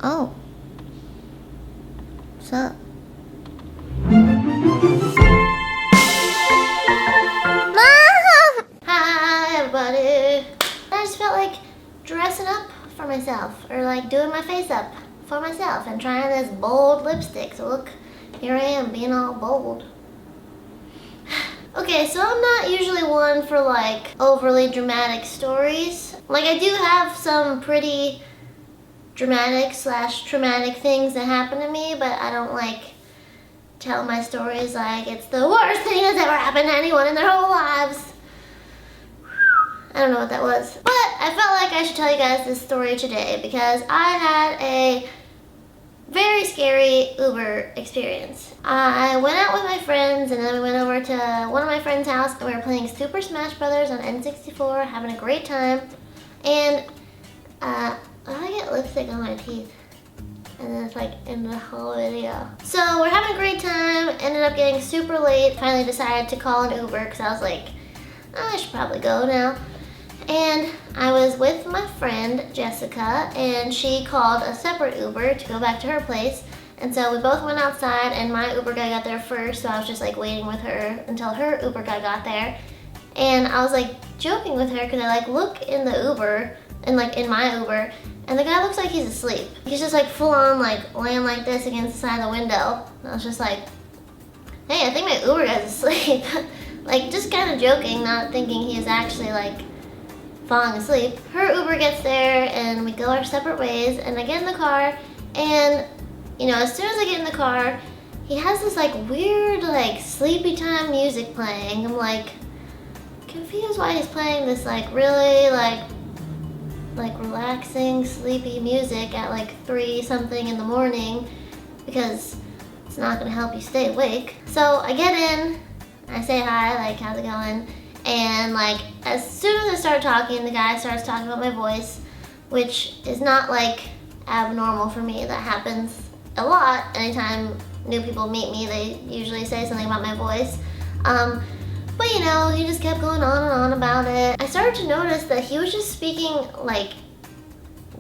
Oh. What's up? Mom! Hi, everybody. I just felt like dressing up for myself, or like doing my face up for myself and trying this bold lipstick. So look, here I am being all bold. Okay, so I'm not usually one for like overly dramatic stories. Like I do have some pretty dramatic / traumatic things that happen to me, but I don't like tell my stories like it's the worst thing that's ever happened to anyone in their whole lives. I don't know what that was. But I felt like I should tell you guys this story today because I had a very scary Uber experience. I went out with my friends and then we went over to one of my friends' house and we were playing Super Smash Brothers on N64, having a great time. And I get lipstick on my teeth. And then it's like in the whole video. So we're having a great time, ended up getting super late, finally decided to call an Uber because I was like, oh, I should probably go now. And I was with my friend Jessica and she called a separate Uber to go back to her place. And so we both went outside and my Uber guy got there first, so I was just like waiting with her until her Uber guy got there. And I was like joking with her because I like look in the Uber and like in my Uber and the guy looks like he's asleep. He's just like full on like laying like this against the side of the window. And I was just like, hey, I think my Uber guy's asleep. Like just kind of joking, not thinking he is actually like falling asleep. Her Uber gets there and we go our separate ways and I get in the car and you know, as soon as I get in the car, he has this like weird like sleepy time music playing. I'm like confused why he's playing this like really like relaxing sleepy music at like 3 something in the morning because it's not gonna help you stay awake. So I get in, I say hi, like how's it going? And like as soon as I start talking, the guy starts talking about my voice, which is not like abnormal for me. That happens a lot. Anytime new people meet me, they usually say something about my voice. But you know, he just kept going on and on about it. I started to notice that he was just speaking like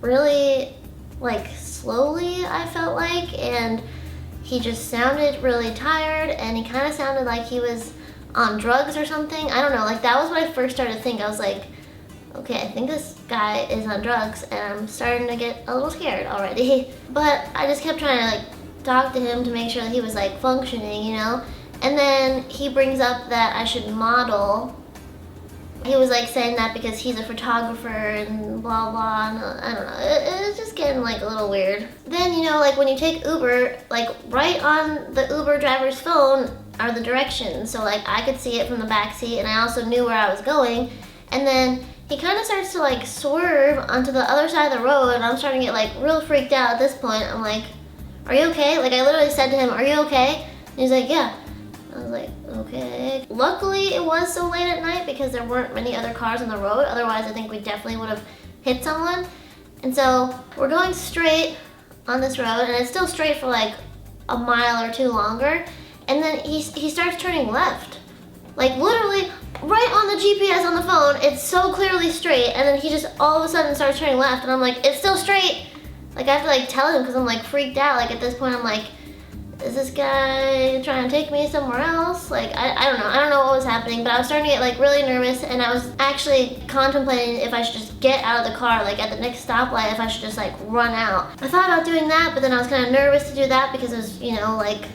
really like slowly, I felt like, and he just sounded really tired and he kind of sounded like he was on drugs or something. I don't know, like that was what I first started to think. I was like, okay, I think this guy is on drugs and I'm starting to get a little scared already. But I just kept trying to like talk to him to make sure that he was like functioning, you know? And then he brings up that I should model. He was like saying that because he's a photographer and blah blah, and I don't know, it was just getting like a little weird. Then you know, like when you take Uber, like right on the Uber driver's phone are the directions, so like I could see it from the back seat and I also knew where I was going. And then he kind of starts to like swerve onto the other side of the road and I'm starting to get like real freaked out at this point. I'm like, are you okay? Like I literally said to him, are you okay? And he's like, yeah. I was like, okay. Luckily, it was so late at night because there weren't many other cars on the road. Otherwise, I think we definitely would have hit someone. And so we're going straight on this road and it's still straight for like a mile or 2 longer. And then he starts turning left. Like literally right on the GPS on the phone, it's so clearly straight. And then he just all of a sudden starts turning left and I'm like, it's still straight. Like I have to like tell him because I'm like freaked out. Like at this point, I'm like, is this guy trying to take me somewhere else? Like, I don't know. I don't know what was happening, but I was starting to get like really nervous and I was actually contemplating if I should just get out of the car, like at the next stoplight, if I should just like run out. I thought about doing that, but then I was kind of nervous to do that because it was, you know, like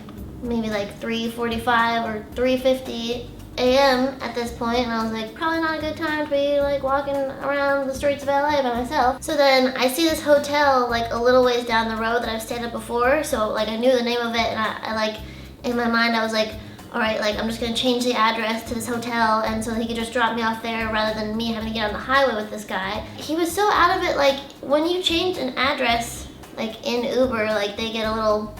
maybe like 3:45 or 3:50 a.m. at this point, and I was like, probably not a good time to be like walking around the streets of LA by myself. So then I see this hotel like a little ways down the road that I've stayed at before, so like I knew the name of it, and I like in my mind I was like, all right, like I'm just gonna change the address to this hotel and so that he could just drop me off there rather than me having to get on the highway with this guy. He was so out of it. Like when you change an address like in Uber, like they get a little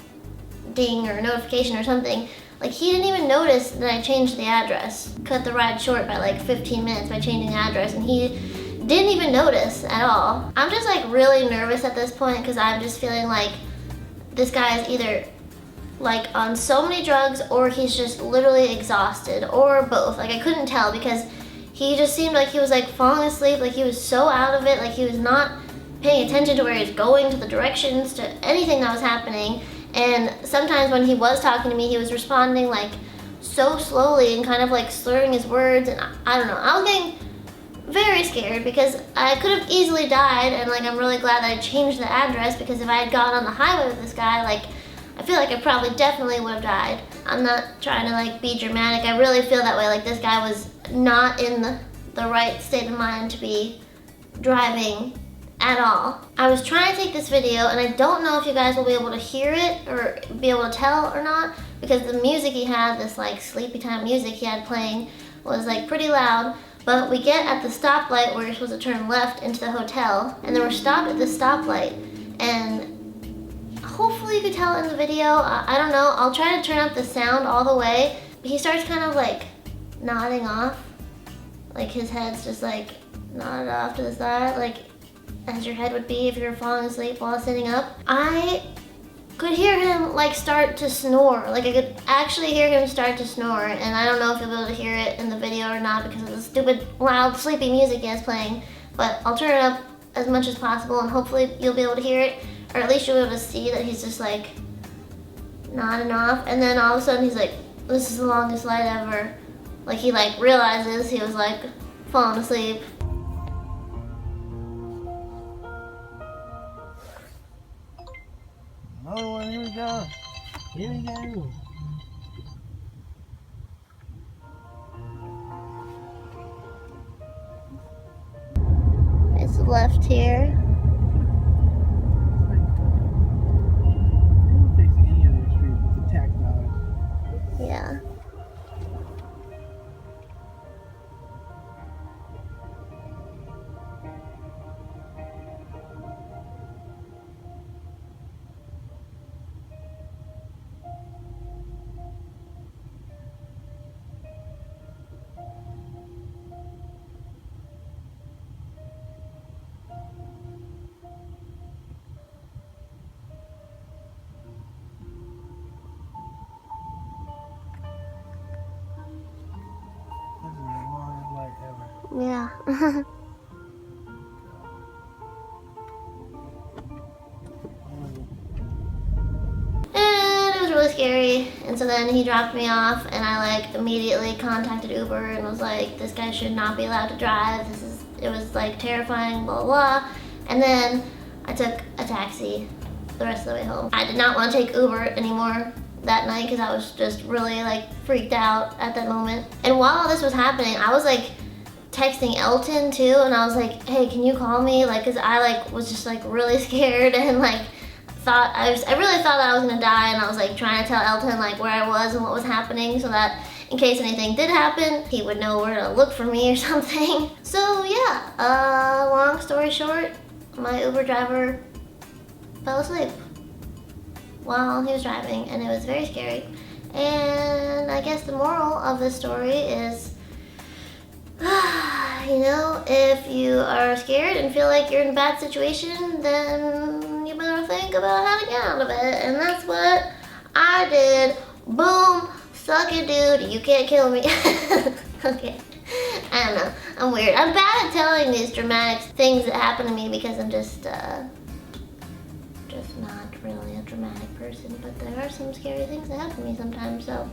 ding or notification or something. Like he didn't even notice that I changed the address. Cut the ride short by like 15 minutes by changing the address, and he didn't even notice at all. I'm just like really nervous at this point because I'm just feeling like this guy is either like on so many drugs or he's just literally exhausted or both. Like I couldn't tell because he just seemed like he was like falling asleep, like he was so out of it, like he was not paying attention to where he was going, to the directions, to anything that was happening. And sometimes when he was talking to me, he was responding like so slowly and kind of like slurring his words, and I don't know. I was getting very scared because I could have easily died, and like I'm really glad that I changed the address, because if I had gone on the highway with this guy, like I feel like I probably definitely would have died. I'm not trying to like be dramatic. I really feel that way. Like this guy was not in the right state of mind to be driving at all. I was trying to take this video, and I don't know if you guys will be able to hear it or be able to tell or not, because the music he had, this like sleepy time music he had playing, was like pretty loud. But we get at the stoplight where you're supposed to turn left into the hotel, and then we're stopped at this stoplight, and hopefully you could tell in the video, I don't know, I'll try to turn up the sound all the way. He starts kind of like nodding off, like his head's just like nodded off to the side, like as your head would be if you were falling asleep while sitting up. I could hear him like start to snore. Like I could actually hear him start to snore, and I don't know if you'll be able to hear it in the video or not because of the stupid loud sleepy music he has playing, but I'll turn it up as much as possible and hopefully you'll be able to hear it, or at least you'll be able to see that he's just like nodding off, and then all of a sudden he's like, this is the longest flight ever. Like he like realizes he was like falling asleep. Oh, here we go. Here we go. It's left here. It don't fix any of their streets with the tax dollars. Yeah. This is the longest light ever. Yeah. And it was really scary, and so then he dropped me off, and I like immediately contacted Uber and was like, this guy should not be allowed to drive, it was like terrifying, blah blah. And then I took a taxi the rest of the way home. I did not want to take Uber anymore that night because I was just really like freaked out at that moment. And while all this was happening, I was like texting Elton too, and I was like, hey, can you call me? Like, cause I like was just like really scared and like I really thought that I was gonna die, and I was like trying to tell Elton like where I was and what was happening so that in case anything did happen, he would know where to look for me or something. So yeah, long story short, my Uber driver fell asleep while he was driving, and it was very scary. And I guess the moral of this story is, you know, if you are scared and feel like you're in a bad situation, then you better think about how to get out of it. And that's what I did. Boom, suck it, dude, you can't kill me. Okay, I don't know, I'm weird. I'm bad at telling these dramatic things that happen to me because I'm just not really a dramatic person, but there are some scary things that happen to me sometimes, so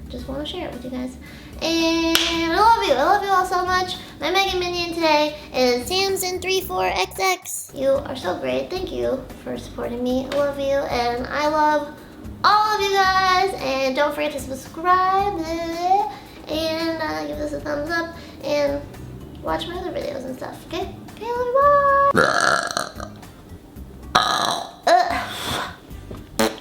just want to share it with you guys. And I love you all so much. My Meghan minion today is Samson34XX. You are so great. Thank you for supporting me. I love you, and I love all of you guys. And don't forget to subscribe and give this a thumbs up and watch my other videos and stuff. Okay? Okay, I love you. Bye.